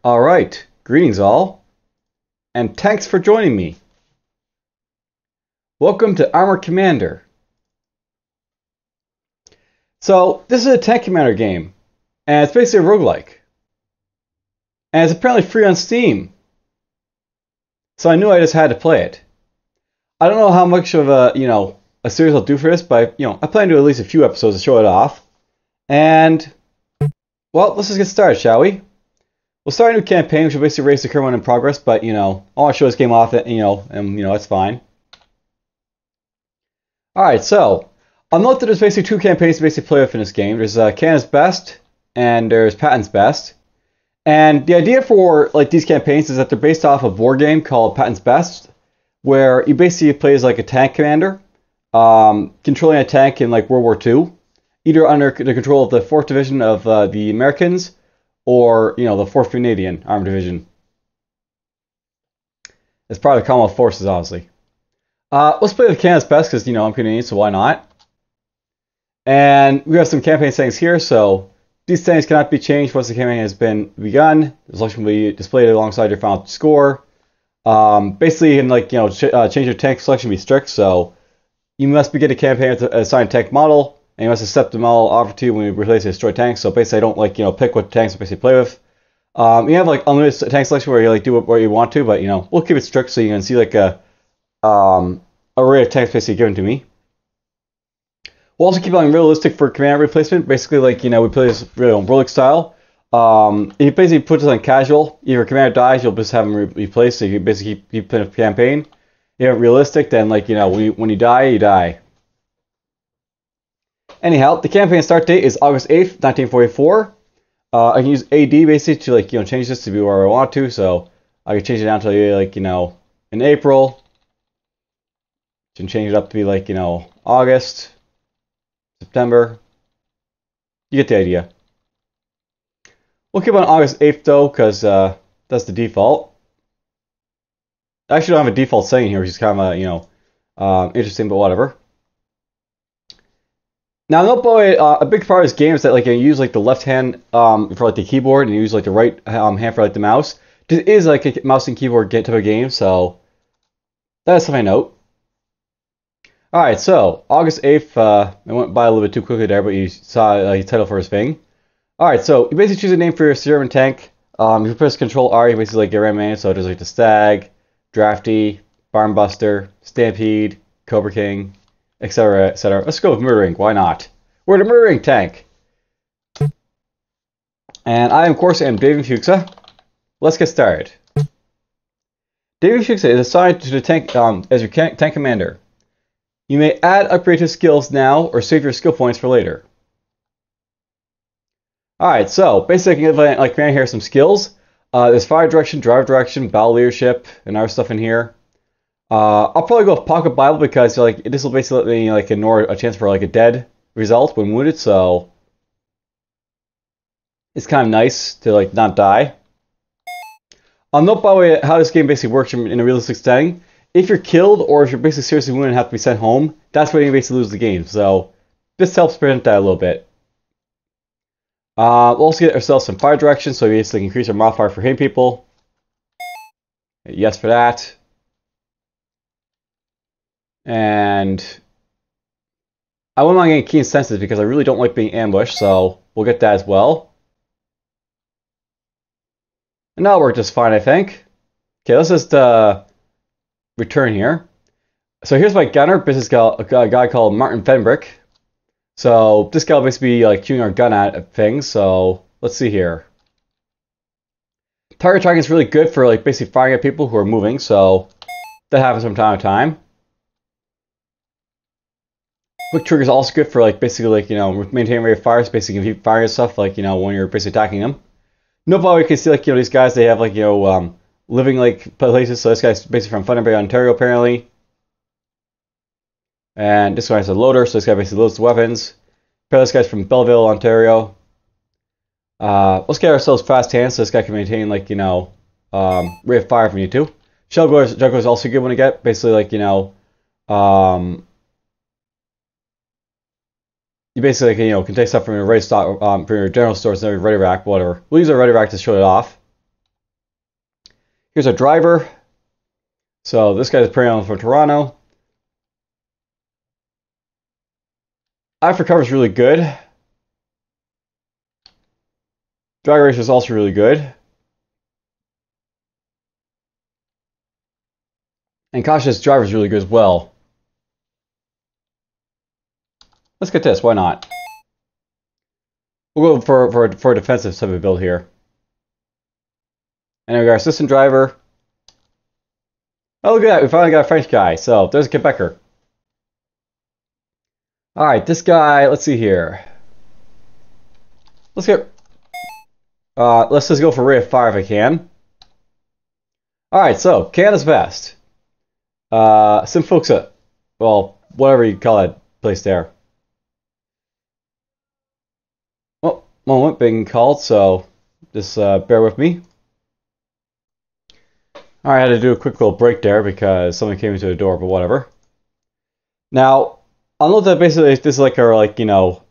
Alright, greetings all, and thanks for joining me. Welcome to Armoured Commander. So, this is a tank commander game, and it's basically a roguelike. And it's apparently free on Steam. So I knew I just had to play it. I don't know how much of a series I'll do for this, but I plan to do at least a few episodes to show it off. And well, let's just get started, shall we? We'll start a new campaign, which will basically raise the current one in progress, but I want to show this game off, it's fine. Alright, so I'll note that there's basically two campaigns to basically play with in this game. There's Canada's Best and there's Patton's Best. And the idea for these campaigns is that they're based off a war game called Patton's Best, where you basically play as a tank commander, controlling a tank in World War II, either under the control of the 4th Division of the Americans, or the 4th Canadian Armed Division. It's part of the Commonwealth Forces, obviously. Let's play with Canada's Best because I'm Canadian, so why not? And we have some campaign settings here, so these settings cannot be changed once the campaign has been begun. The selection will be displayed alongside your final score. Basically, you can change your tank selection to be strict, so you must begin a campaign with an assigned tank model, and you must accept the model offered to you when you replace a destroyed tank. So basically, I don't pick what tanks to basically play with. You have unlimited tank selection where you do what you want to, but we'll keep it strict so you can see a array of tanks basically given to me. We'll also keep it realistic for command replacement. Basically, we play this roguelike style. If you basically put this on casual, if your commander dies, you'll just have him replaced. So you can basically keep playing a campaign. If you have realistic, then when you die, you die. Anyhow, the campaign start date is August 8th, 1944. I can use AD basically to change this to be where I want to. So I can change it down to in April. Can change it up to be August, September. You get the idea. We'll keep on August 8th though, because that's the default. I actually don't have a default setting here, which is kind of interesting, but whatever. Now, note by a big part of this game is that you use the left hand for the keyboard, and you use the right hand for the mouse. This is a mouse and keyboard type of game, so that's something I note. Alright, so August 8th, I went by a little bit too quickly there, but you saw the title for his thing. Alright, so you basically choose a name for your Sherman tank. If you press Control R, you basically get random names, so there's the Stag, Drafty, Barnbuster, Stampede, Cobra King, etc., etc. Let's go with Murdering, why not? We're the Murdering tank. And I, of course, am DFuxa. Let's get started. DFuxa is assigned to the tank as your tank commander. You may add upgrade to skills now or save your skill points for later. Alright, so basically I can command here some skills. There's fire direction, drive direction, battle leadership, and other stuff in here. I'll probably go with Pocket Bible because this will basically let me ignore a chance for a dead result when wounded, so it's kind of nice to not die. I'll note by the way how this game basically works in a realistic setting. If you're killed or if you're basically seriously wounded and have to be sent home, that's when you basically lose the game. So this helps prevent that a little bit. We'll also get ourselves some fire direction, so we basically increase our modifier for hitting people. Yes for that. And I wouldn't mind getting keen senses because I really don't like being ambushed, so we'll get that as well. And that'll work just fine, I think. Okay, let's just return here. So here's my gunner. This is a guy called Martin Fenbrick. So this guy will basically be shooting our gun at things. So let's see here. Target tracking is really good for basically firing at people who are moving. So that happens from time to time. Quick trigger is also good for basically maintaining rate of fire. So basically you can keep firing stuff when you're basically attacking them. Nobody you can see these guys, they have living places. So this guy's basically from Thunderbay, Ontario, apparently. And this guy's a loader, so this guy basically loads the weapons. Apparently this guy's from Belleville, Ontario. Let's get ourselves fast hands so this guy can maintain rate of fire from you too. Shell juggler is also a good one to get. Basically you basically can take stuff from your ready stock, from your general stores and ready rack, whatever. We'll use our ready rack to show it off. Here's our driver. So this guy's preying on for Toronto. Eye for cover is really good. Drag ratio is also really good. And cautious driver is really good as well. Let's get this, why not? We'll go for a defensive type of build here. And we got our assistant driver. Oh, look at that, we finally got a French guy. So there's a Quebecer. Alright, this guy, let's see here. Let's just go for rate of fire if I can. Alright, so Canada's best. DFuxa. Well, whatever you call that place there. Well, moment being called, so just bear with me. Alright, I had to do a quick little break there because someone came into the door, but whatever. Now, I'll note that basically this is like our, like, sort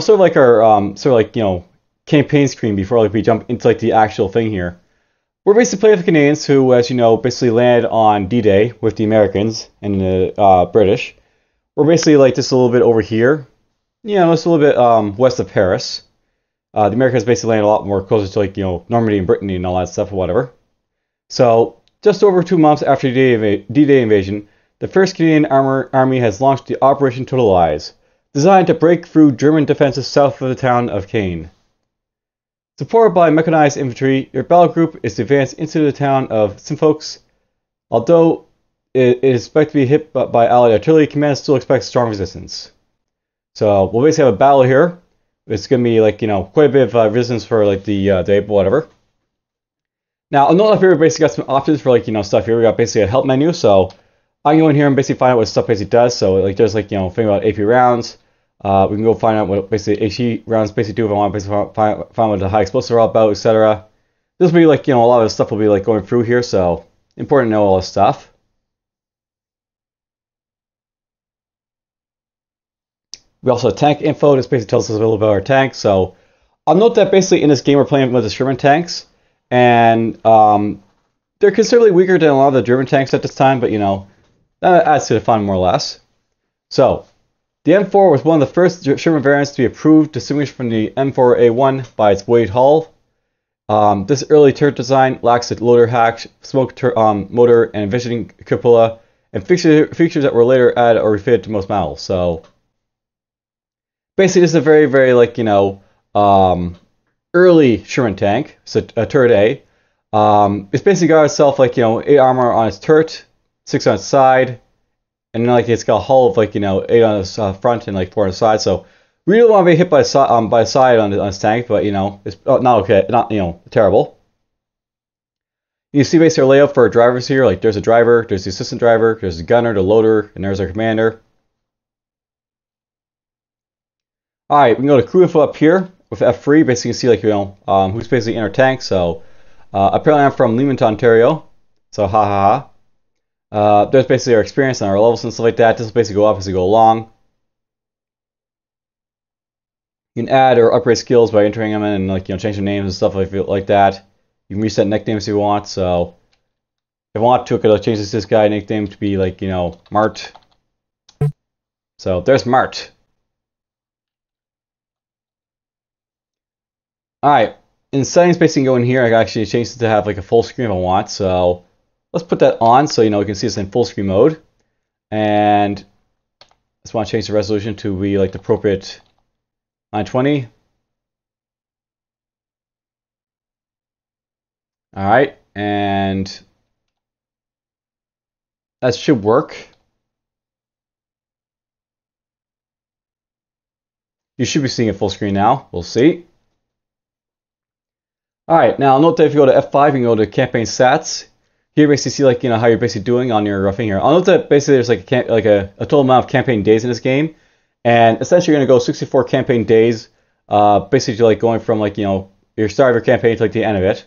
of like our, campaign screen before like we jump into like the actual thing here. We're basically playing with the Canadians who, as you know, basically landed on D-Day with the Americans and the British. We're basically like just a little bit over here. Just a little bit west of Paris. The Americans basically landed a lot more closer to like, Normandy and Brittany and all that stuff or whatever. So, just over 2 months after the D-Day invasion, the 1st Canadian Army has launched the Operation Total Eyes, designed to break through German defenses south of the town of Caen. Supported by mechanized infantry, your battle group is to advance into the town of DFuxa. Although it is expected to be hit by Allied artillery, command still expects strong resistance. So we'll basically have a battle here. It's going to be like, quite a bit of resistance for like the day, but whatever. Now, I'll note up here we basically got some options for like, stuff here. We got basically a help menu, so I can go in here and basically find out what stuff basically does. So like there's like, thing about AP rounds. We can go find out what basically HE rounds basically do if I want to basically find what the high explosives are all about, etc. This will be like, a lot of the stuff will be like going through here, so important to know all this stuff. We also have tank info. This basically tells us a little about our tanks. So I'll note that basically in this game we're playing with the Sherman tanks, and they're considerably weaker than a lot of the German tanks at this time, but that adds to the fun more or less. So the M4 was one of the first Sherman variants to be approved, distinguished from the M4A1 by its weighted hull. This early turret design lacks a loader hatch, smoke motor, and envisioning cupola, and features that were later added or refitted to most models. So basically, this is a very, very like early Sherman tank. It's a turret A. It's basically got itself like 8 armor on its turret, 6 on its side. And then, like, it's got a hull of, like, 8 on its front and, like, 4 on the side. So, we really want to be hit by a side on this tank, but, it's not okay. Not, terrible. You see basically our layout for our drivers here. Like, there's a driver, there's the assistant driver, there's the gunner, the loader, and there's our commander. Alright, we can go to crew info up here with F3. Basically, you can see, like, who's basically in our tank. So, apparently I'm from Leamington, Ontario. So, ha ha ha. There's basically our experience and our levels and stuff like that. This will basically go up as we go along. You can add or upgrade skills by entering them in and like change the names and stuff like that. You can reset nicknames if you want. So if I want to, I could change this guy nickname to be like Mart. So there's Mart. All right, in settings, basically go in here. I can actually change it to have like a full screen if I want. So let's put that on so we can see this in full screen mode. And I just want to change the resolution to be like the appropriate 920. All right, and that should work. You should be seeing it full screen now. We'll see. All right, now note that if you go to F5, you can go to campaign stats. Here, you basically see like how you're basically doing on your thing here. I'll note that basically there's like a total amount of campaign days in this game, and essentially you're gonna go 64 campaign days, basically like going from like your start of your campaign to like the end of it.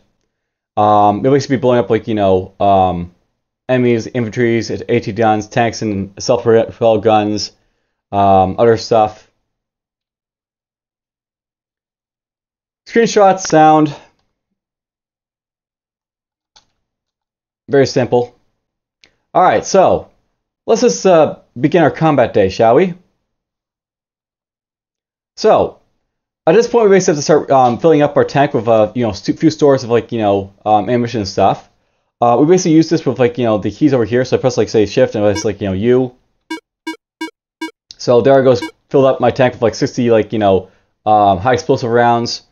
You'll basically be blowing up like enemies, infantries, AT guns, tanks, and self-propelled guns, other stuff. Screenshots, sound. Very simple. Alright, so let's just begin our combat day, shall we? So, at this point we basically have to start filling up our tank with a few stores of ammunition and stuff. We basically use this with the keys over here, so I press say shift and it's U. So there it goes, filled up my tank with 60 high explosive rounds.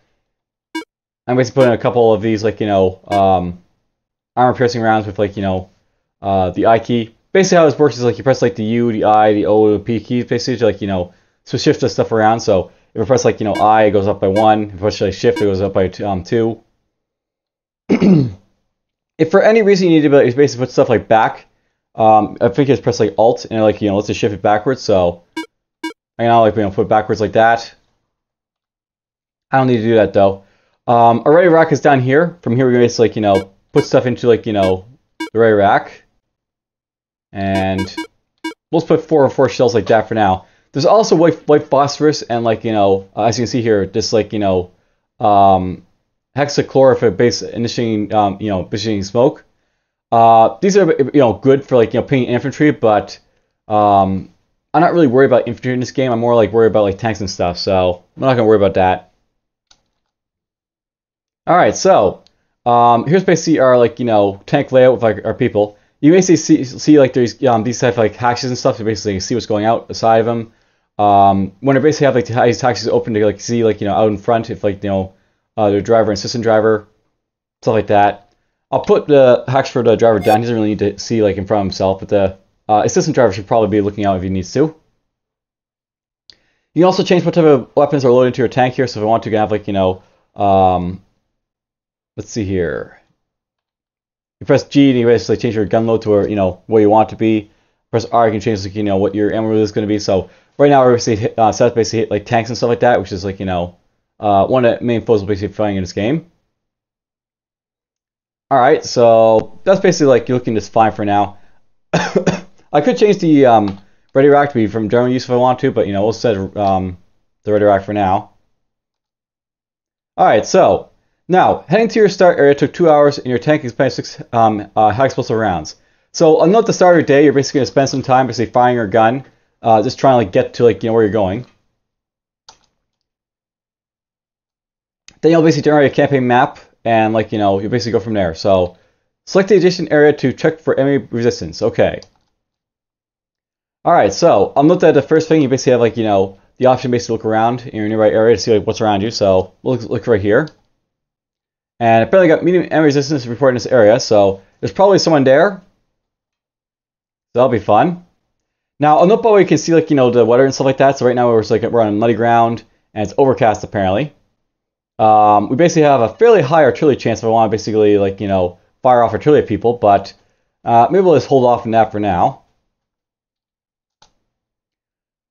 I'm basically putting a couple of these armor piercing rounds with the I key. Basically how this works is you press the U, the I, the O, the P keys basically to so shift this stuff around. So if I press I, it goes up by 1. If I press shift, it goes up by 2. If for any reason you need to basically put stuff back, I think it's press Alt and let's just shift it backwards. So I can put it backwards like that. I don't need to do that though. Our ready rack is down here. From here we basically put stuff into the ready rack, and we'll just put 4 or 4 shells like that for now. There's also white phosphorus and as you can see here, this hexachlorophyll base initiating initiating smoke. These are good for painting infantry, but I'm not really worried about infantry in this game. I'm more worried about tanks and stuff, so I'm not gonna worry about that. All right, so here's basically our tank layout with our people. You basically see there's these type of hatches and stuff to basically see what's going out the side of them. When I basically have these hatches open to see out in front if the driver and assistant driver, stuff like that. I'll put the hatch for the driver down. He doesn't really need to see in front of himself, but the assistant driver should probably be looking out if he needs to. You can also change what type of weapons are loaded into your tank here. So if I want to have let's see here. You press G and you basically change your gun load to where you want it to be. Press R, you can change what your ammo load is going to be. So right now we're basically set basically hit tanks and stuff like that, which is one of the main foes we're basically fighting in this game. All right, so that's basically looking just fine for now. I could change the ready rack to be from general use if I want to, but we'll set the ready rack for now. All right, so now heading to your start area took 2 hours, and your tank expended 6 high explosive rounds. So I'll note the start of your day, you're basically going to spend some time basically firing your gun, just trying to get to where you're going. Then you'll basically generate a campaign map, and you basically go from there. So select the adjacent area to check for enemy resistance. Okay. All right, so I'll note that the first thing you basically have the option basically look around in your nearby area to see what's around you. So we'll look right here. And apparently got medium enemy resistance reported in this area, so there's probably someone there. So that'll be fun. Now, I'll note by the way you can see the weather and stuff like that. So right now we're on muddy ground and it's overcast apparently. We basically have a fairly high artillery chance if I want to basically fire off artillery at people, but maybe we'll just hold off on that for now.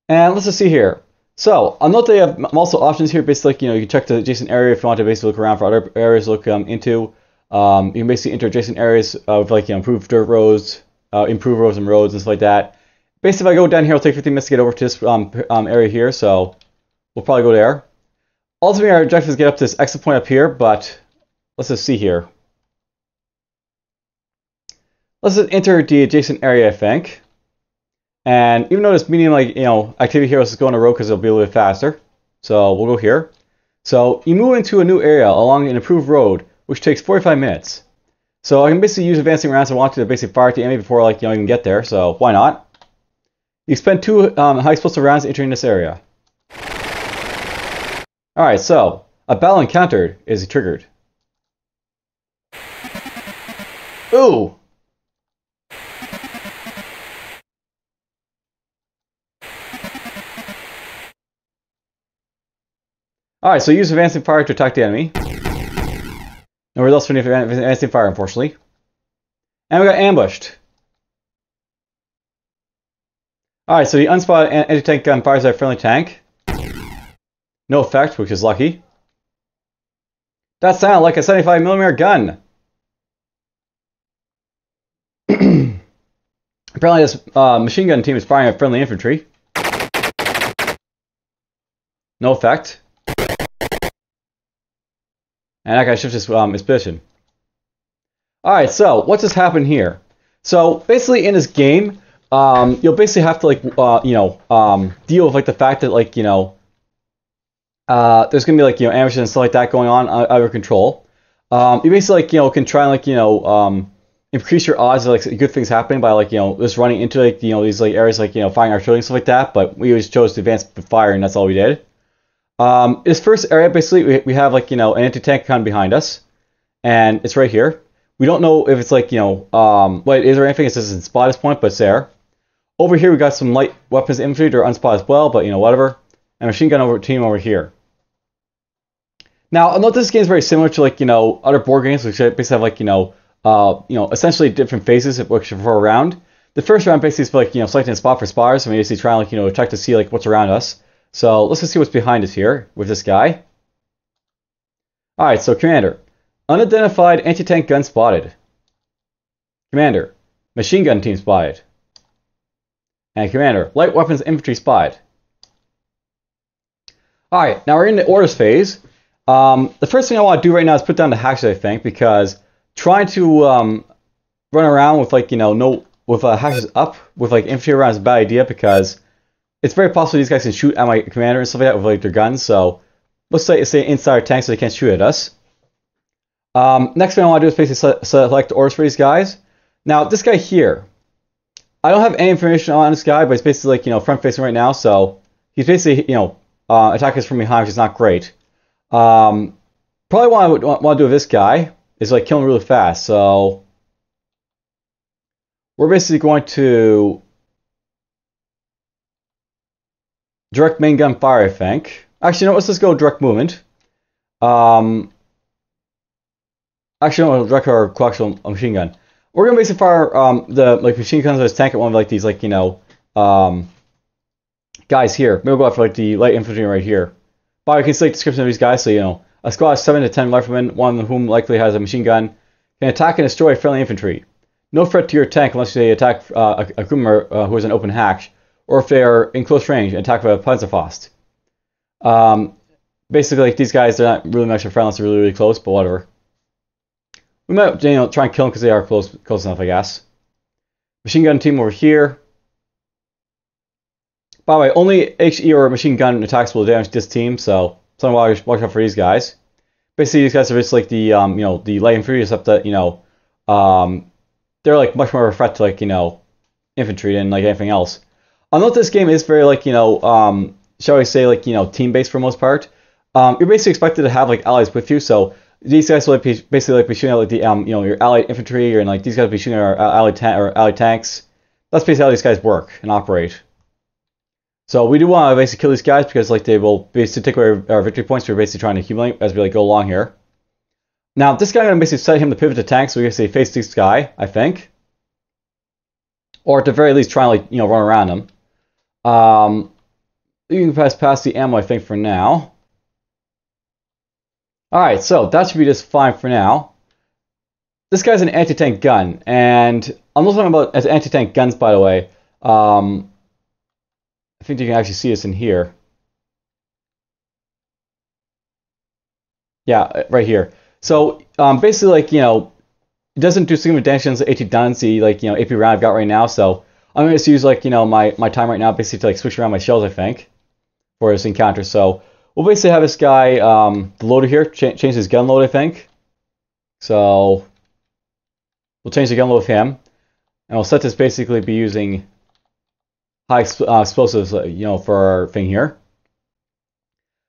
And let's just see here. So I'll note they have also options here. Basically, you can check the adjacent area if you want to basically look around for other areas to look into. You can basically enter adjacent areas with improved dirt roads, improved roads and roads and stuff like that. Basically, if I go down here, it'll take 15 minutes to get over to this area here, so we'll probably go there. Ultimately, our objective is to get up to this exit point up here, but let's just see here. Let's just enter the adjacent area, I think. And even though this medium activity here, let's just go on a road because it'll be a little bit faster. So we'll go here. So you move into a new area along an improved road, which takes 45 minutes. So I can basically use advancing rounds I want to basically fire at the enemy before even get there. So why not? You spend 2 high explosive rounds entering this area. All right, so a battle encountered is triggered. Ooh. Alright, so use advancing fire to attack the enemy. No results from advancing fire, unfortunately. And we got ambushed. Alright, so the unspotted anti-tank gun fires at a friendly tank. No effect, which is lucky. That sounded like a 75mm gun. Apparently this machine gun team is firing at friendly infantry. No effect. And that guy shifts his position. Alright, so what just happened here? So basically in this game, you'll basically have to like deal with like the fact that like there's gonna be like ambushes and stuff like that going on out of your control. You basically like can try and like increase your odds of like good things happening by like just running into like these like areas like firing artillery and stuff like that. But we always chose to advance with fire, and that's all we did. This first area basically we have like an anti-tank kind of behind us, and it's right here. We don't know if it's like what it is or anything. It says it's spot this point, but it's there. Over here we got some light weapons infantry. They're unspotted as well, but whatever. And machine gun team over here. Now, I know this game is very similar to like other board games, which basically have like essentially different phases which are for a round. The first round basically is like selecting a spot for spotters, and we basically try and like check to see like what's around us. So let's just see what's behind us here with this guy. All right, so Commander, unidentified anti-tank gun spotted. Commander, machine gun team spotted. And Commander, light weapons infantry spotted. All right, now we're in the orders phase. The first thing I want to do right now is put down the hatches, I think, because trying to run around with like with hatches up with like infantry around is a bad idea, because it's very possible these guys can shoot at my commander and stuff like that with like their guns. So let's say inside our tank so they can't shoot at us. Next thing I want to do is basically select the orders for these guys. Now this guy here, I don't have any information on this guy, but he's basically like front facing right now, so he's basically attacking us from behind, which is not great. Probably what I would want to do with this guy is like kill him really fast. So we're basically going to direct main gun fire, I think. Actually, no, let's just go direct movement. Actually, no, direct our coaxial machine gun. We're gonna basically fire the like machine guns at this tank at one of like these like guys here. Maybe we'll go after like the light infantry right here. But you can see like the description of these guys. So a squad of 7 to 10 riflemen, one of whom likely has a machine gun, can attack and destroy friendly infantry. No threat to your tank unless they attack a crewman who has an open hatch, or if they are in close range and attack with a Panzerfaust. Basically, like these guys, they're not really much of a friend unless they're really, really close, but whatever. We might try and kill them because they are close enough, I guess. Machine gun team over here. By the way, only HE or machine gun attacks will damage this team, so watch out for these guys. Basically, these guys are just like the the light infantry, except that they're like much more of a threat to like infantry than like anything else. I know this game is very like shall we say like team based for the most part. You're basically expected to have like allies with you, so these guys will be basically like be shooting at like the your allied infantry, and like these guys will be shooting at our allied tanks. That's basically how these guys work and operate. So we do want to basically kill these guys because like they will basically take away our victory points. We're basically trying to accumulate as we like go along here. Now this guy, I'm gonna basically set him to pivot to tank, so we basically face this guy, I think, or at the very least try and like run around him. You can pass the ammo, I think, for now. Alright, so that should be just fine for now. This guy's an anti-tank gun, and I'm not talking about as anti-tank guns, by the way. I think you can actually see this in here. Yeah, right here. So basically, like it doesn't do significant damage against the 80 Duncy like AP round I've got right now. So I'm going to use like my time right now basically to like switch around my shells, I think, for this encounter. So we'll basically have this guy, the loader here, change his gun load, I think. So we'll change the gun load with him, and we'll set this basically be using high explosives, for our thing here.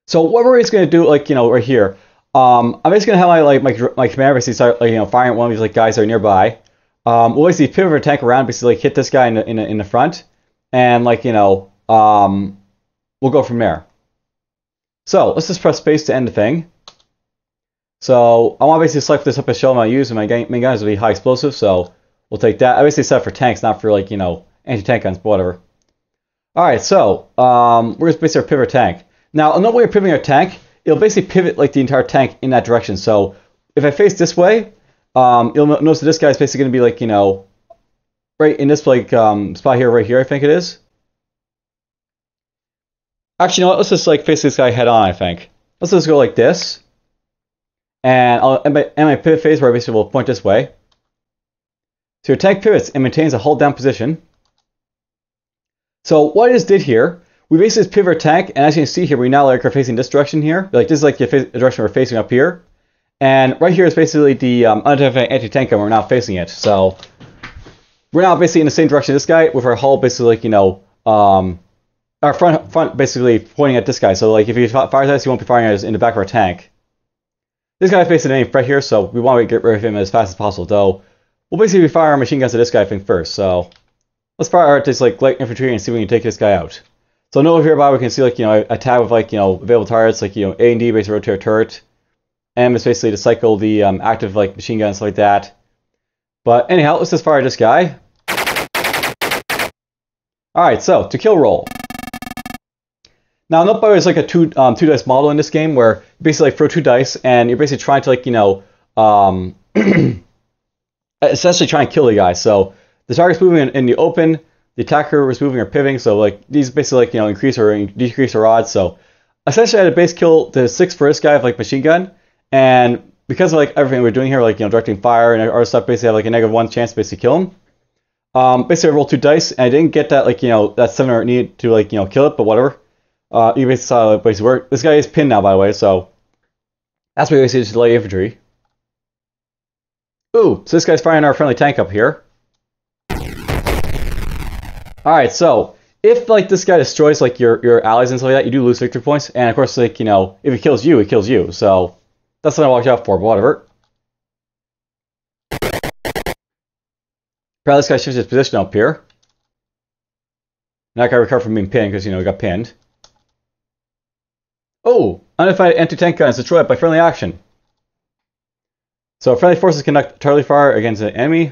So what we're just going to do, like right here, I'm just going to have my commander basically start firing at one of these like guys that are nearby. We'll basically pivot our tank around, basically like hit this guy in the front, and like we'll go from there. So let's just press space to end the thing. So I want to basically select this up as shell I'm going to use, and my main guns will be high explosive, so we'll take that. I basically set it for tanks, not for like anti-tank guns, but whatever. Alright, so we're just basically pivot our tank. Now another way of pivoting our tank, it'll basically pivot like the entire tank in that direction. So if I face this way, you'll notice that this guy's basically going to be like right in this like spot here, right here, I think it is. Actually, you know what? Let's just like face this guy head on, I think. Let's just go like this. And I'll end my pivot phase where I basically will point this way. So your tank pivots and maintains a hold down position. So what I just did here, we basically just pivot our tank, and as you can see here, we now like are facing this direction here. Like this is like the direction we're facing up here. And right here is basically the unidentified anti-tank gun. We're now facing it. So we're now basically in the same direction as this guy, with our hull basically like, our front basically pointing at this guy. So like if he fires at us, he won't be firing at us in the back of our tank. This guy's facing an enemy threat here, so we want to get rid of him as fast as possible. Though we'll basically fire our machine guns at this guy I think first. So let's fire our just like light infantry and see if we can take this guy out. So note here by we can see like a tab with like available targets like A and D basically rotate our turret. M is basically to cycle the active like machine guns like that. But anyhow, let's just fire this guy. Alright, so to kill roll. Now note by the way, it's like a two dice model in this game where you basically like throw 2 dice and you're basically trying to like essentially try and kill the guy. So the target's moving in the open, the attacker is moving or pivoting, so like these basically like increase or decrease our odds. So essentially I had a base kill to 6 for this guy with like machine gun. And because of like everything we're doing here, like directing fire and our stuff, basically have like a -1 chance to basically kill him. Basically I rolled 2 dice and I didn't get that like that 7 or needed to like kill it, but whatever. You basically saw it basically work. This guy is pinned now by the way, so that's why you basically just light infantry. Ooh, so this guy's firing our friendly tank up here. Alright, so if like this guy destroys like your allies and stuff like that, you do lose victory points, and of course like if he kills you, he kills you. So that's what I watch out for, but whatever. Probably this guy shifts his position up here. Now I gotta recover from being pinned because he got pinned. Oh! Unidentified anti-tank gun is destroyed by friendly action. So friendly forces conduct artillery fire against an enemy.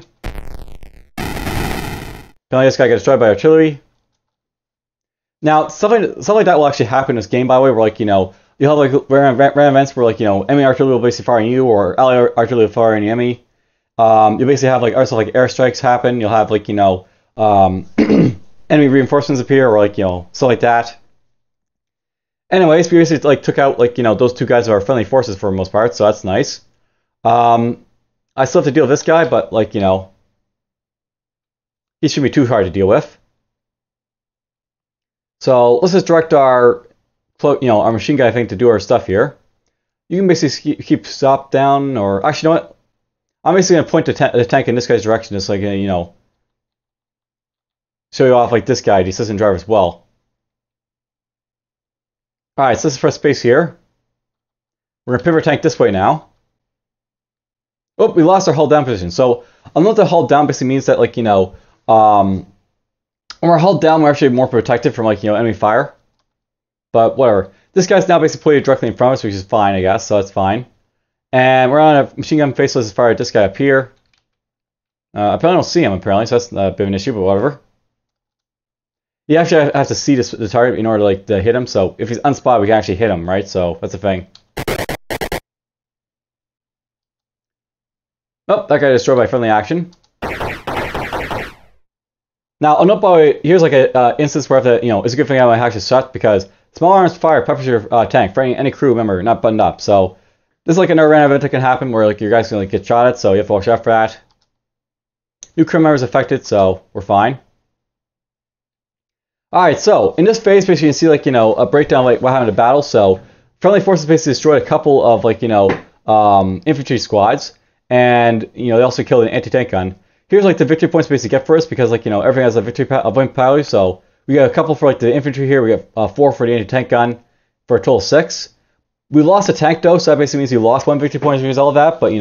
Apparently this guy gets destroyed by artillery. Now, stuff like that will actually happen in this game, by the way, where like, you'll have like random events where like, enemy artillery will basically fire on you, or ally artillery will fire on the enemy. You basically have like also like airstrikes happen. You'll have like, enemy reinforcements appear, or like, stuff like that. Anyways, we basically like took out like, those 2 guys of our friendly forces for the most part, so that's nice. I still have to deal with this guy, but like, he shouldn't be too hard to deal with. So let's just direct our machine gun, I think, to do our stuff here. You can basically keep stop down, or actually, you know what? I'm basically gonna point the tank in this guy's direction, just like show you off like this guy. He doesn't drive as well. All right, so let's press space here. We're gonna pivot tank this way now. Oh, we lost our hull down position. So I'll note that hull down basically means that like when we're hull down, we're actually more protected from like enemy fire. But whatever. This guy's now basically pointed directly in front of us, which is fine, I guess. So that's fine. And we're on a machine gun faceless fire at this guy up here. Apparently I don't see him apparently, so that's a bit of an issue, but whatever. You actually have to see the target in order to like to hit him. So if he's unspotted, we can actually hit him, right? So that's the thing. Oh, that guy destroyed by friendly action. Now, I'll note by the way, here's like an instance where I have to, it's a good thing I have actually shot, because small arms fire peppers your tank, threatening any crew member not buttoned up. So this is like another random event that can happen where like your guys can like get shot at, so you have to watch out for that. New crew members affected, so we're fine. Alright, so in this phase, basically you can see like, a breakdown of like what happened in the battle. So friendly forces basically destroyed a couple of like, infantry squads, and they also killed an anti-tank gun. Here's like the victory points we basically get for us, because like everything has a victory value. So we got a couple for like the infantry here. We got 4 for the anti-tank gun for a total of 6. We lost a tank though, so that basically means we lost 1 victory point as a result of that. But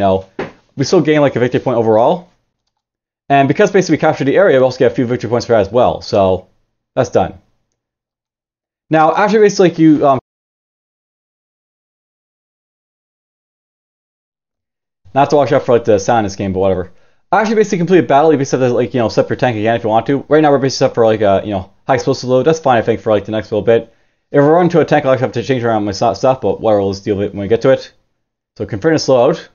we still gained like a victory point overall. And because basically we captured the area, we also get a few victory points for that as well. So that's done. Now after basically like you not have to watch out for like the sound in this game, but whatever. Actually, basically complete a battle. You basically have to like set up your tank again if you want to. Right now we're basically set up for like a high explosive load. That's fine, I think, for like the next little bit. If we're running to a tank, I'll actually have to change around my stuff, but whatever, we'll just deal with it when we get to it. So confirm to slow out.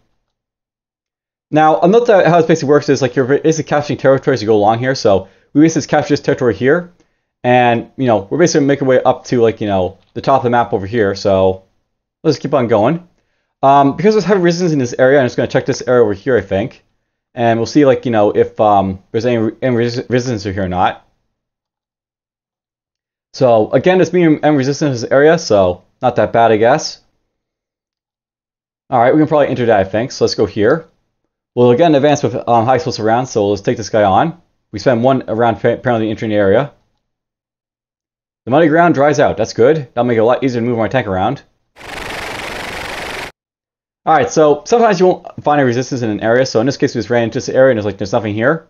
Now I'll note that how this basically works is like you're basically capturing territory as you go along here. So we basically capture this territory here, and we're basically making our way up to like the top of the map over here. So let's keep on going. Because there's heavy resistance in this area, I'm just going to check this area over here, I think. and we'll see, like, you know, if there's any resistance here or not. So again, it's medium M resistance area, so not that bad, I guess. All right, we can probably enter that, I think. So let's go here. We'll again advance with high explosive rounds, so let's take this guy on. We spend 1 round apparently entering the area. The muddy ground dries out. That's good. That'll make it a lot easier to move my tank around. Alright, so sometimes you won't find a resistance in an area, so in this case we just ran into this area and there's nothing here.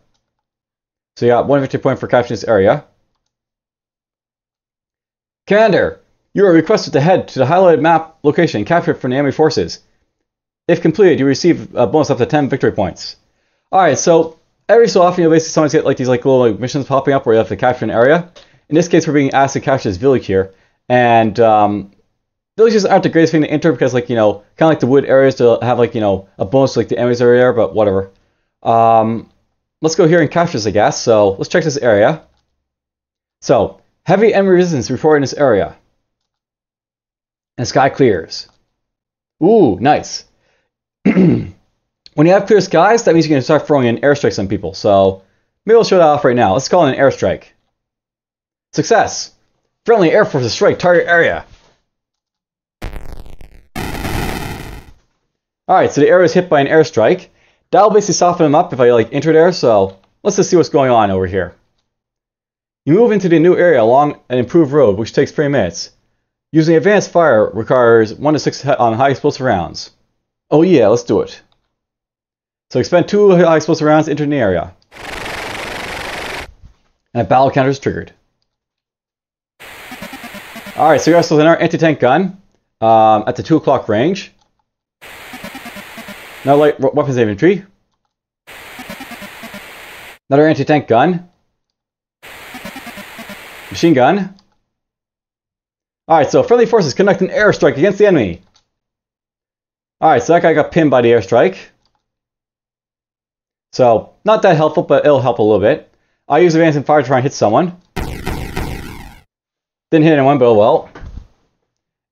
So you got 1 victory point for capturing this area. Commander, you are requested to head to the highlighted map location and capture it from the enemy forces. If completed, you receive a bonus up to 10 victory points. Alright, so every so often you'll basically sometimes get like these like little like, missions popping up where you have to capture an area. In this case, we're being asked to capture this village here, and villages aren't the greatest thing to enter because, like, you know, kind of like the wood areas to have, like, you know, a bonus to, like, the enemies are there, but whatever. Let's go here and capture this, I guess. So let's check this area. So heavy enemy resistance reported in this area, and sky clears. Ooh, nice. When you have clear skies, that means you can start throwing in airstrikes on people. So maybe we'll show that off right now. Let's call it an airstrike. Success! Friendly Air Forces strike target area. Alright, so the area is hit by an airstrike. That'll basically soften them up if I like enter there, so let's just see what's going on over here. You move into the new area along an improved road, which takes 3 minutes. Using advanced fire requires 1 to 6 on high explosive rounds. Oh yeah, let's do it. So expend 2 high explosive rounds to enter the area. And a battle counter is triggered. Alright, so we got another anti-tank gun at the 2 o'clock range. Now light weapons infantry. Another anti-tank gun. Machine gun. Alright, so friendly forces conduct an airstrike against the enemy. Alright, so that guy got pinned by the airstrike. So, not that helpful, but it'll help a little bit. I'll use advancing fire to try and hit someone. Didn't hit anyone, but oh well.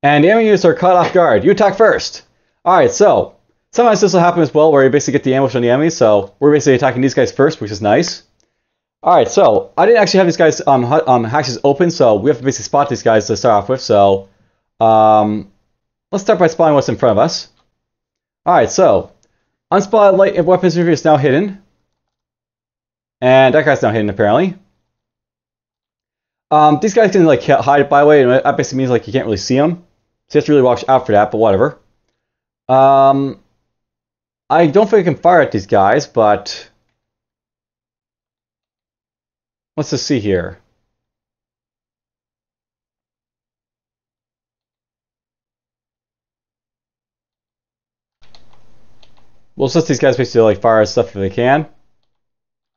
And the enemy units are caught off guard. You attack first. Alright, so sometimes this will happen as well, where you basically get the ambush on the enemy. So we're basically attacking these guys first, which is nice. Alright, so I didn't actually have these guys hatches open, so we have to basically spot these guys to start off with. So let's start by spotting what's in front of us. Alright, so unspotted light weapons infantry is now hidden. And that guy's now hidden apparently. These guys can like hide by the way, and that basically means like you can't really see them. So you have to really watch out for that, but whatever. I don't think I can fire at these guys, but let's just see here. We'll just these guys basically like fire stuff if they can.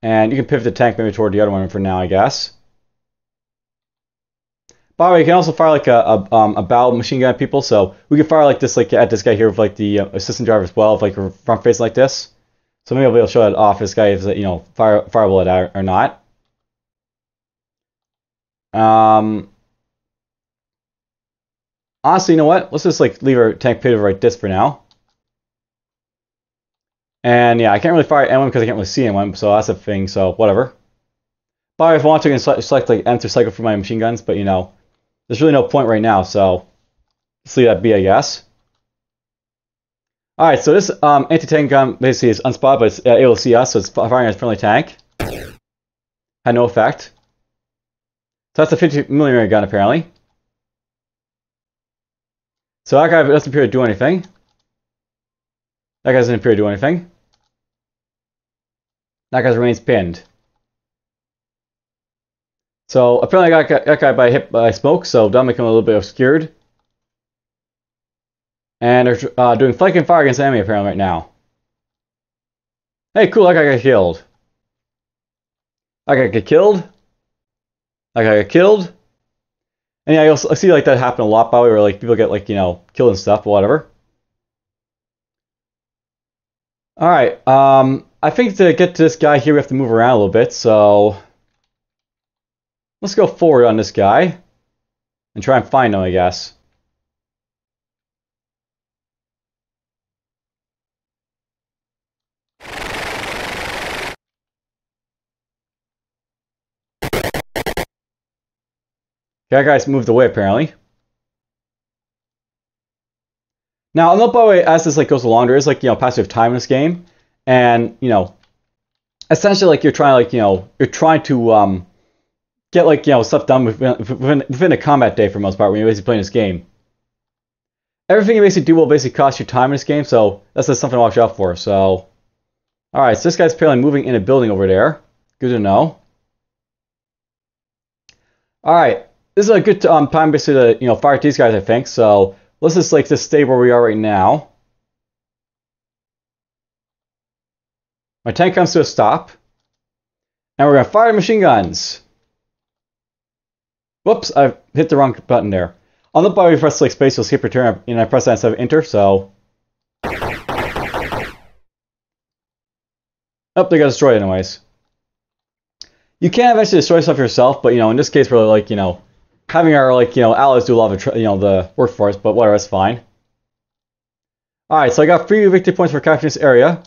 And you can pivot the tank maybe toward the other one for now, I guess. By the way, you can also fire like a battle machine gun at people, so we can fire like this like at this guy here with like the assistant driver as well, if like front face like this. So maybe I'll be able to show that off. This guy is, you know, fireable at that or not. Honestly, you know what? Let's just like leave our tank pivoted like this for now. And yeah, I can't really fire at anyone because I can't really see anyone, so that's a thing. So whatever. By the way, if I want to, I can select like enter cycle for my machine guns, but you know, there's really no point right now, so let's leave that be, I guess. Alright, so this anti-tank gun basically is unspotted, but it's able to see us, so it's firing at a friendly tank. Had no effect. So that's a 50mm gun, apparently. So that guy doesn't appear to do anything. That guy doesn't appear to do anything. That guy remains pinned. So apparently I got that guy hit by smoke, so that'll make him a little bit obscured. And they're doing flanking fire against the enemy apparently right now. Hey, cool, that guy got killed. That guy got killed. That guy got killed. And yeah, you'll see like that happen a lot by the way, where like people get like, you know, killed and stuff, but whatever. Alright, I think to get to this guy here we have to move around a little bit, so let's go forward on this guy and try and find him, I guess. That guy's moved away apparently. Now, I'll note by the way, as this like goes along, there is like passive time in this game, and essentially like you're trying to get like stuff done within a combat day for the most part when you're basically playing this game. Everything you basically do will basically cost you time in this game, so that's just something to watch out for. So, all right, so this guy's apparently moving in a building over there. Good to know. All right, this is a good time basically to fire at these guys, I think. So let's just stay where we are right now. My tank comes to a stop, and we're gonna fire machine guns. Whoops, I hit the wrong button there. On the button, we press like space, you'll skip return, and I press that instead of enter, so. Oh, they got destroyed anyways. You can eventually destroy stuff yourself, but in this case, we're like, having our allies do a lot of the work for us, but whatever, that's fine. Alright, so I got 3 victory points for capturing this area,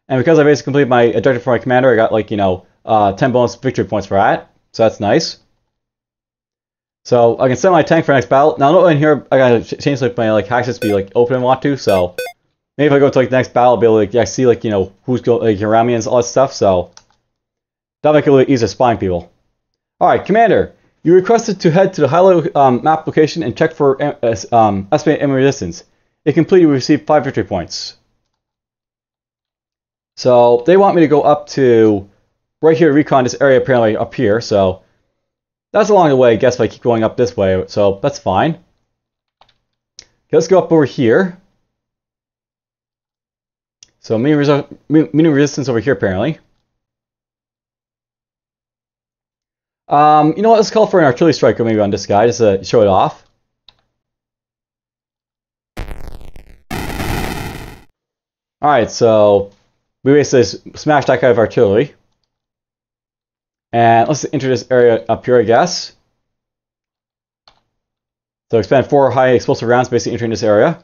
and because I basically completed my objective for my commander, I got like, 10 bonus victory points for that, so that's nice. So I can set my tank for the next battle. Now, in here, I gotta change like my hatches to be like open and want to. So maybe if I go to like the next battle, I'll be able to see like who's around me and all that stuff. So that'll make it a little easier spying people. All right, Commander, you requested to head to the highlighted map location and check for estimated enemy resistance. If complete, you receive 5 victory points. So they want me to go up to right here to recon this area apparently up here. So. That's along the way, I guess, if I keep going up this way, so that's fine. Okay, let's go up over here. So, medium resistance over here, apparently. You know what, let's call for an artillery strike maybe on this guy, just to show it off. Alright, so we basically smashed that guy with artillery. And let's enter this area up here, I guess. So expend 4 high explosive rounds basically entering this area.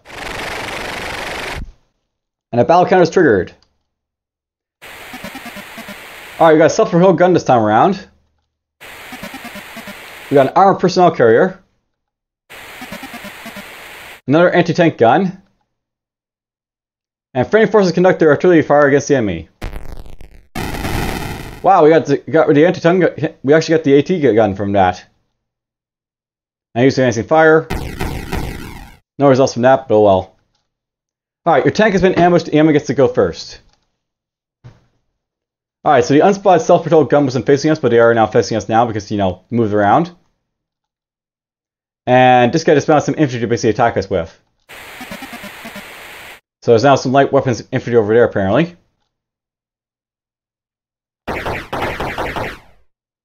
And a battle counter is triggered. Alright, we got a self-propelled gun this time around. We got an armored personnel carrier. Another anti-tank gun. And friendly forces conduct their artillery fire against the enemy. Wow, we got the anti-tank gun. We actually got the AT gun from that. I used advancing fire. No results from that, but oh well. Alright, your tank has been ambushed. The enemy gets to go first. Alright, so the unspotted self-propelled gun wasn't facing us, but they are now facing us now because, moved around. And this guy just found some infantry to basically attack us with. So there's now some light weapons infantry over there, apparently.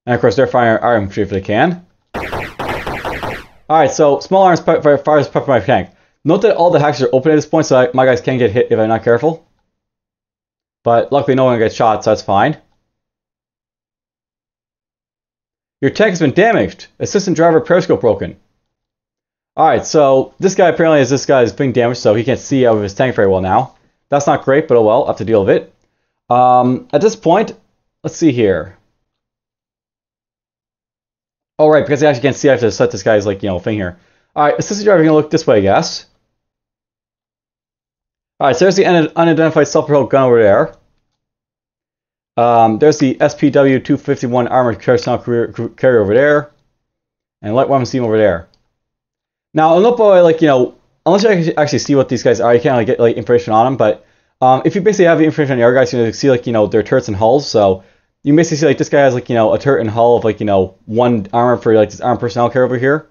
And of course, they're firing our infantry if they can. Alright, so small arms fires pepper my tank. Note that all the hatches are open at this point, so my guys can get hit if I'm not careful. But luckily, no one gets shot, so that's fine. Your tank has been damaged. Assistant driver periscope broken. Alright, so this guy apparently is being damaged, so he can't see out of his tank very well now. That's not great, but oh well, I'll have to deal with it. At this point, let's see here. Oh, right, because I actually can't see, I have to set this guy's, thing here. Alright, assistant driver, gonna look this way, I guess. Alright, so there's the unidentified self-propelled gun over there. There's the SPW-251 armored personnel carrier over there. And light weapons team over there. Now, I'll note by, unless you actually see what these guys are, you can't get, information on them, but if you basically have the information on the other guys, you can see, their turrets and hulls, so you can basically see, this guy has, a turret and hull of, 1 armor for, this armored personnel carrier over here.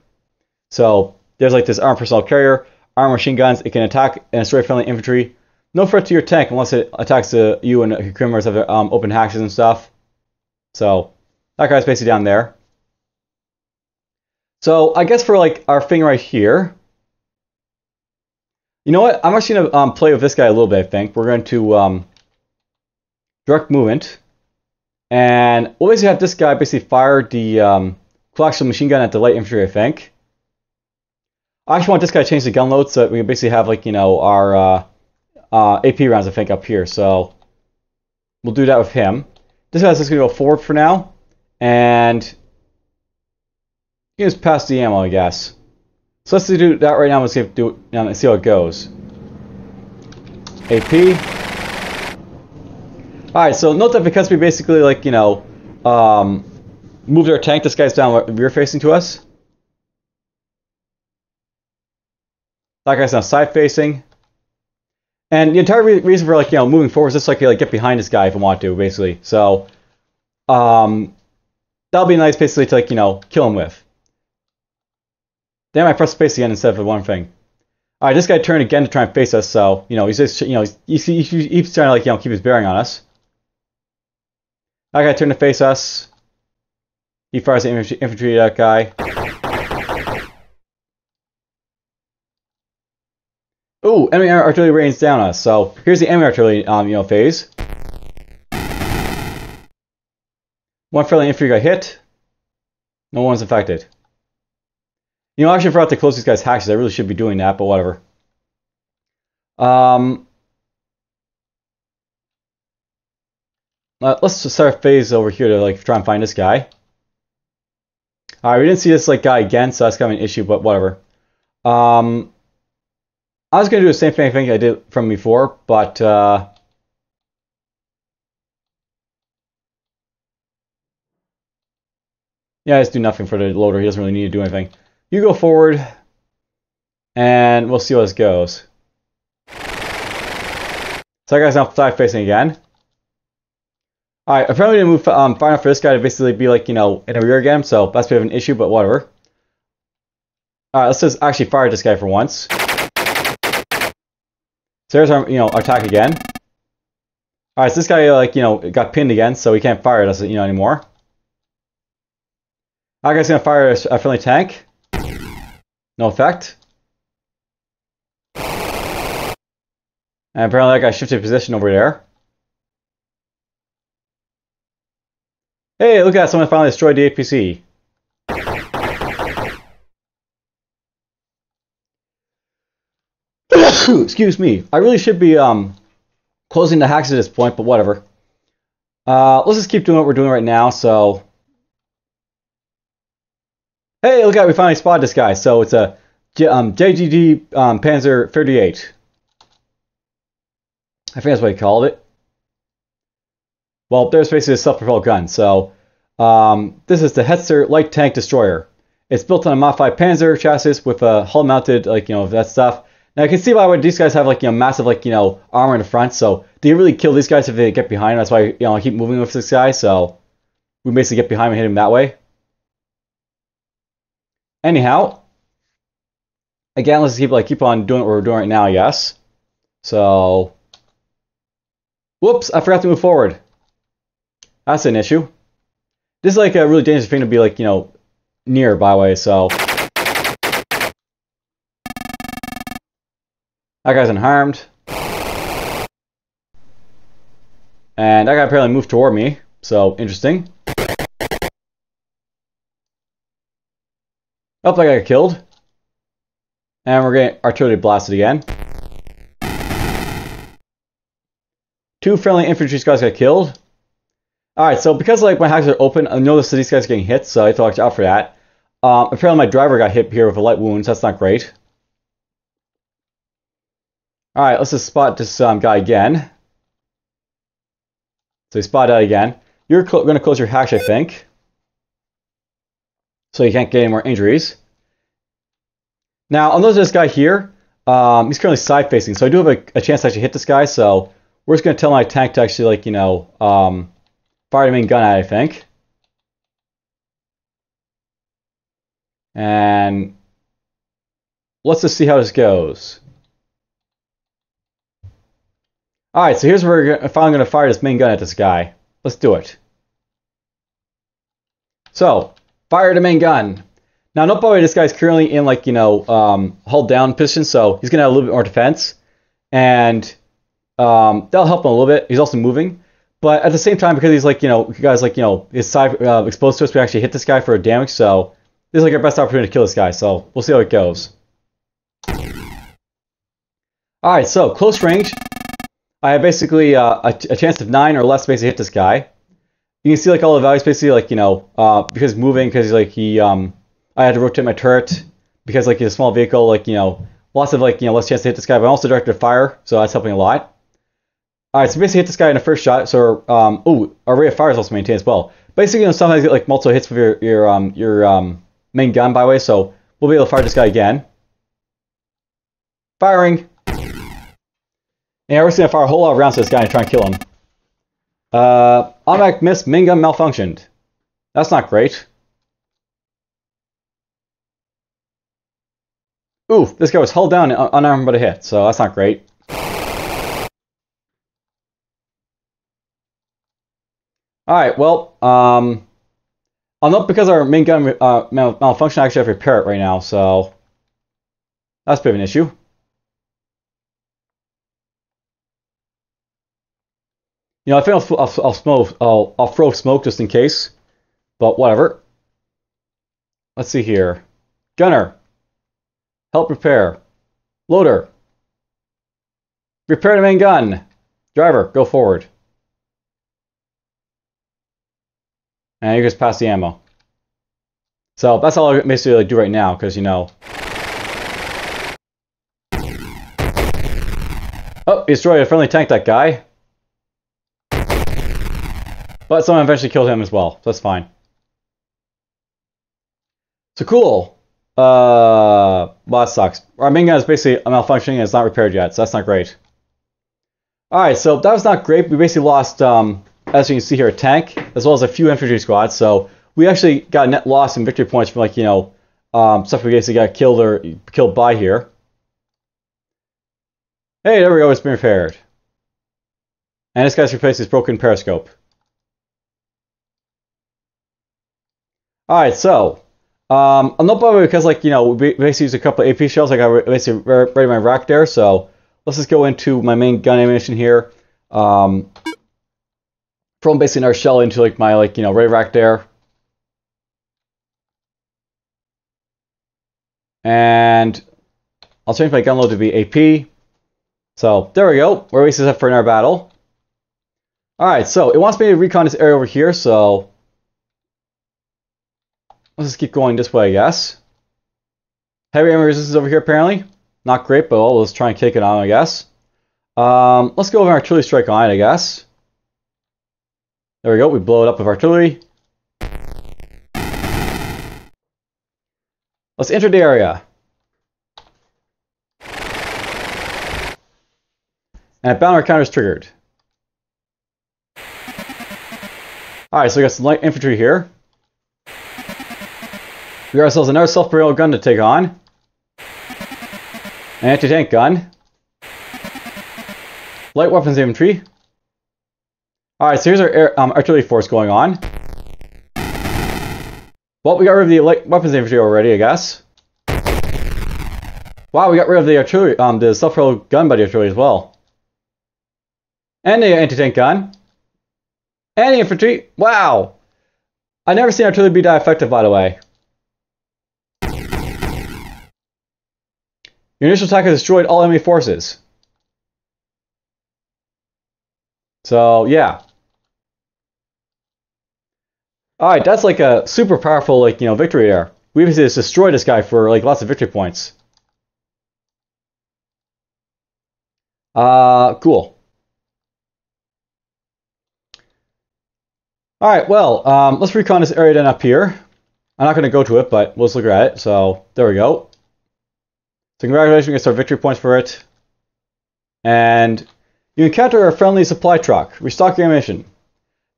So, there's, this armored personnel carrier, armored machine guns, it can attack and destroy friendly infantry. No threat to your tank unless it attacks you and your crew members have open hatches and stuff. So, that guy's basically down there. So, I guess for, our thing right here, you know what? I'm actually going to play with this guy a little bit, I think. We're going to direct movement. And we'll basically have this guy basically fire the coaxial machine gun at the light infantry, I think. I actually want this guy to change the gun load so that we can basically have, our AP rounds, I think, up here. So, we'll do that with him. This guy's just going to go forward for now. And You just pass the ammo, I guess. So let's do that right now. Let's do it now and see how it goes. AP. Alright, so note that because we basically, like, you know, moved our tank, this guy's down rear facing to us. That guy's now side facing. And the entire reason for, like, you know, moving forward is just like get behind this guy if I want to, basically. So, that'll be nice, basically, to, like, you know, kill him with. Damn, I pressed space again instead of the one thing. Alright, this guy turned again to try and face us, so, you know, he's just, you know, he's trying to, like, you know, keep his bearing on us. That guy turned to face us. He fires the infantry at that guy. Ooh, enemy artillery rains down us. So here's the enemy artillery, you know, phase. One friendly infantry got hit. No one's infected. You know, I actually forgot to close these guys' hatches. I really should be doing that, but whatever. Let's just start a phase over here to, like, try and find this guy. Alright, we didn't see this, like, guy again, so that's kind of an issue, but whatever. I was going to do the same thing I did from before, but yeah, I just do nothing for the loader. He doesn't really need to do anything. You go forward, and we'll see how this goes. So that guy's now side facing again. Alright, apparently didn't move far enough for this guy to basically be, like, you know, in the rear again, so that's a bit of an issue, but whatever. Alright, let's just actually fire this guy for once. So there's our, you know, our attack again. Alright, so this guy, like, you know, got pinned again, so he can't fire at us, you know, anymore. That guy's gonna fire a friendly tank. No effect. And apparently that guy shifted position over there. Hey, look at that, someone finally destroyed the APC. Excuse me. I really should be closing the hacks at this point, but whatever. Let's just keep doing what we're doing right now, so... Hey, look at, we finally spotted this guy. So it's a JGG Panzer 38. I think that's what he called it. Well, there's basically a self-propelled gun. So this is the Hetzer Light Tank Destroyer. It's built on a modified Panzer chassis with a hull-mounted, like, you know, that stuff. Now you can see why these guys have, like, you know, massive, like, you know, armor in the front. So they really kill these guys if they get behind them. That's why, you know, I keep moving with this guy. So we basically get behind him and hit him that way. Anyhow, again, let's keep on doing what we're doing right now, I guess. So, whoops, I forgot to move forward. That's an issue. This is, like, a really dangerous thing to be, like, you know, near, by the way, so. That guy's unharmed. And that guy apparently moved toward me, so interesting. Oh, that guy got killed. And we're getting artillery blasted again. 2 friendly infantry guys got killed. Alright, so because, like, my hacks are open, I noticed that these guys are getting hit, so I have to watch out for that. Apparently my driver got hit here with a light wound, so that's not great. Alright, let's just spot this guy again. So we spot that again. You're going to close your hatch, I think. So you can't get any more injuries. Now, I'll notice this guy here. He's currently side facing, so I do have a chance to actually hit this guy. So we're just going to tell my tank to actually, like, you know, fire the main gun at it, I think. And let's just see how this goes. Alright, so here's where we're finally going to fire this main gun at this guy. Let's do it. So, fire the main gun. Now, note by the way, this guy's currently in, like, you know, hull down position, so he's going to have a little bit more defense. And that'll help him a little bit. He's also moving. But at the same time, because he's, like, you know, guys, like, you know, his side exposed to us, we actually hit this guy for damage. So this is, like, our best opportunity to kill this guy. So we'll see how it goes. Alright, so close range. I have basically a chance of 9 or less to basically hit this guy. You can see, like, all the values basically, like, you know, because he's moving, because he's, like, I had to rotate my turret because like a small vehicle, like lots of less chance to hit this guy, but also directed fire, so that's helping a lot. All right, so basically hit this guy in the first shot. So our rate of fire is also maintained as well. Basically, sometimes you get like multiple hits with your main gun, by the way. So we'll be able to fire this guy again. Firing. And we're just gonna fire a whole lot of rounds to this guy and try and kill him. Automatic miss, main gun malfunctioned. That's not great. Ooh, this guy was held down and unarmed but a hit, so that's not great. Alright, well, not because our main gun malfunction, I actually have to repair it right now, so that's a bit of an issue. I think I'll throw smoke just in case, but whatever. Let's see here. Gunner. Help repair. Loader. Repair the main gun. Driver, go forward. And you just pass the ammo. So that's all I basically do right now, because Oh, he destroyed a friendly tank, that guy. But someone eventually killed him as well, so that's fine. So cool. Well, that sucks. Our main gun is basically malfunctioning and it's not repaired yet, so that's not great. Alright, so that was not great. We basically lost, as you can see here, a tank, as well as a few infantry squads. So we actually got a net loss in victory points from stuff we basically got killed by here. Hey, there we go, it's been repaired. And this guy's replaced his broken periscope. Alright, so I'm not bothered because we basically used a couple of AP shells. I got basically ready my rack there, so let's just go into my main gun ammunition here. From basically another shell into my ready rack there. And I'll change my gun load to be AP. So there we go. We're basically set for another battle. Alright, so it wants me to recon this area over here, so let's just keep going this way, I guess. Heavy ammo resistance over here, apparently. Not great, but let's try and kick it on, I guess. Let's go over an artillery strike on it, I guess. There we go, we blow it up with artillery. Let's enter the area. And a bound counter is triggered. Alright, so we got some light infantry here. We got ourselves another self-propelled gun to take on. An anti-tank gun. Light weapons infantry. Alright, so here's our artillery force going on. Well, we got rid of the light weapons infantry already, I guess. Wow, we got rid of the artillery, the self-propelled gun by the artillery as well. And the anti-tank gun. And the infantry. Wow! I've never seen artillery be that effective, by the way. Your initial attack has destroyed all enemy forces. So, yeah. Alright, that's like a super powerful, victory there. We basically just destroyed this guy for, lots of victory points. Cool. Alright, well, let's recon this area then up here. I'm not going to go to it, but we'll just look at it. So, there we go. So congratulations, we get our victory points for it. And you encounter a friendly supply truck. Restock your ammunition.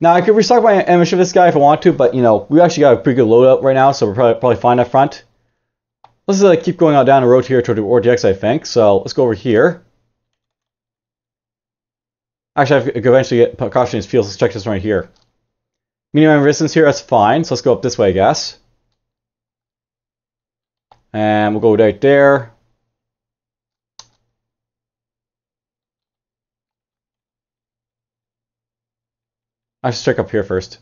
Now, I could restock my ammunition for this guy if I want to, but, we actually got a pretty good loadout right now, so we're probably fine up front. Let's just keep going on down the road here toward the RTX, I think. So let's go over here. Actually, I could eventually get precautionary fuels. Let's check this right here. Minimum resistance here, that's fine. So let's go up this way, I guess. And we'll go right there. I should check up here first.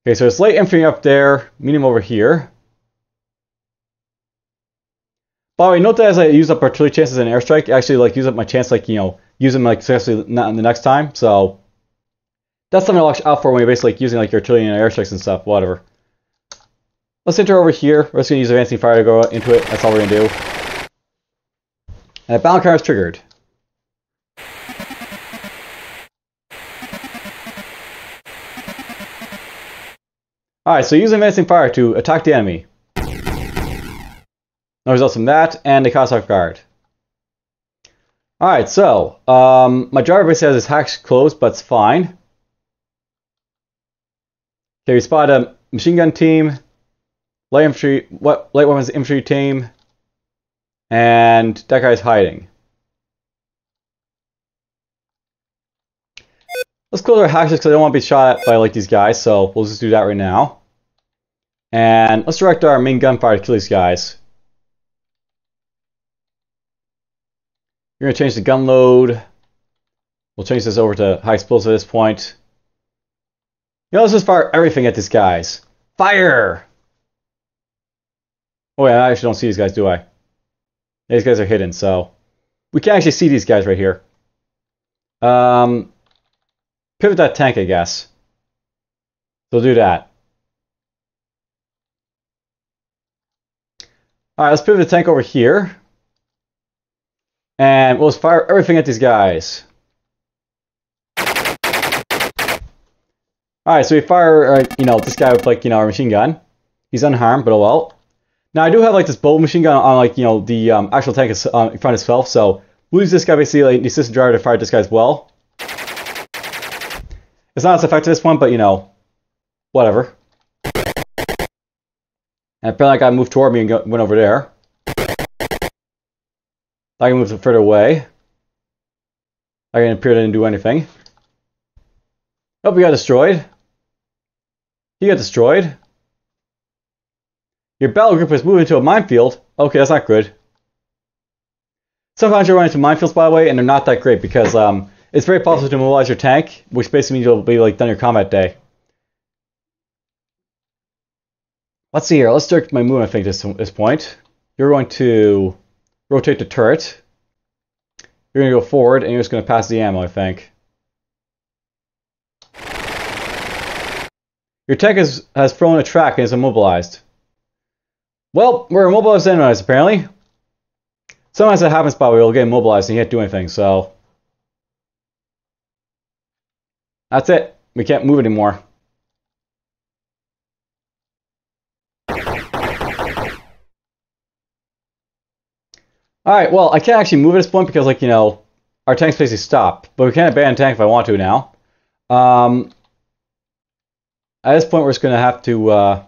Okay, so it's light infantry up there, medium over here. By the way, note that as I use up artillery chances in airstrike, I actually use up my chance, use them successfully not in the next time. So that's something to watch out for when you're basically using your artillery and airstrikes and stuff. Whatever. Let's enter over here. We're just going to use advancing fire to go into it. That's all we're going to do. And battle card is triggered. Alright, so use advancing fire to attack the enemy. No results from that, and they caught us off guard. Alright, so, my driver basically has his hatch closed, but it's fine. Okay, we spot a machine gun team, light weapons infantry team, and that guy's hiding. Let's close our hatches because I don't want to be shot at by like these guys, so we'll just do that right now. And let's direct our main gunfire to kill these guys. We're going to change the gun load. We'll change this over to high explosive at this point. You know, let's just fire everything at these guys. Fire! Oh yeah, I actually don't see these guys, do I? These guys are hidden, so we can't actually see these guys right here. Pivot that tank, I guess. So we'll do that. Alright, let's pivot the tank over here. And we'll just fire everything at these guys. Alright, so we fire, this guy with, like, our machine gun. He's unharmed, but oh well. Now, I do have, like, this bolt machine gun on, like, the actual tank is in front of itself, so we'll use this guy, basically, like, the assistant driver to fire this guy as well. It's not as effective as this one, but, whatever. And apparently I got moved toward me and went over there. I can move further away. I can appear to didn't do anything. Oh, we got destroyed. He got destroyed. Your battle group is moving into a minefield. Okay, that's not good. Sometimes you run into minefields, by the way, and they're not that great because it's very possible to mobilize your tank, which basically means you'll be like done your combat day. Let's see here. Let's start my movement, I think, at this point. You're going to rotate the turret. You're going to go forward, and you're just going to pass the ammo, I think. Your tank has thrown a track and is immobilized. Well, we're immobilized anyways, apparently. Sometimes that happens, by the way, we'll get immobilized and you can't do anything, so... That's it. We can't move anymore. Alright, well, I can't actually move at this point because, like, our tank's basically stopped. But we can abandon the tank if I want to now. At this point, we're just going to have to...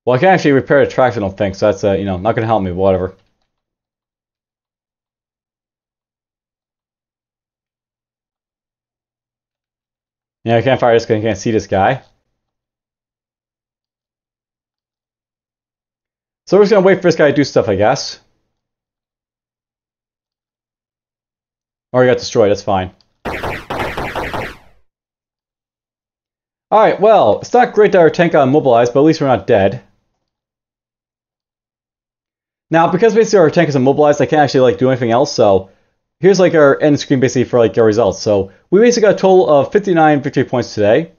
Well, I can't actually repair the tracks, I don't think, so that's, not going to help me, but whatever. Yeah, I can't fire this because I can't see this guy. So we're just going to wait for this guy to do stuff, I guess. Or he got destroyed, that's fine. Alright, well, it's not great that our tank got immobilized, but at least we're not dead. Now, because basically our tank is immobilized, I can't actually, like, do anything else, so... Here's, like, our end screen, basically, for, like, our results. So, we basically got a total of 59 victory points today.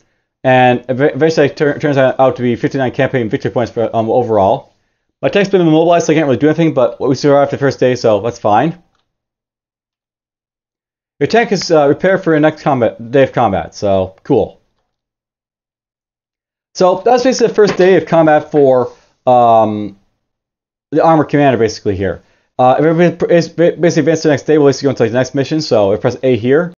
And eventually it turns out to be 59 campaign victory points for overall. My tank's been immobilized, so I can't really do anything, but we survived the first day, so that's fine. Your tank is repaired for your next day of combat, so cool. So that's basically the first day of combat for the Armoured Commander, basically here. If everybody is basically advanced to the next day, we'll basically go into the next mission, so if I press A here,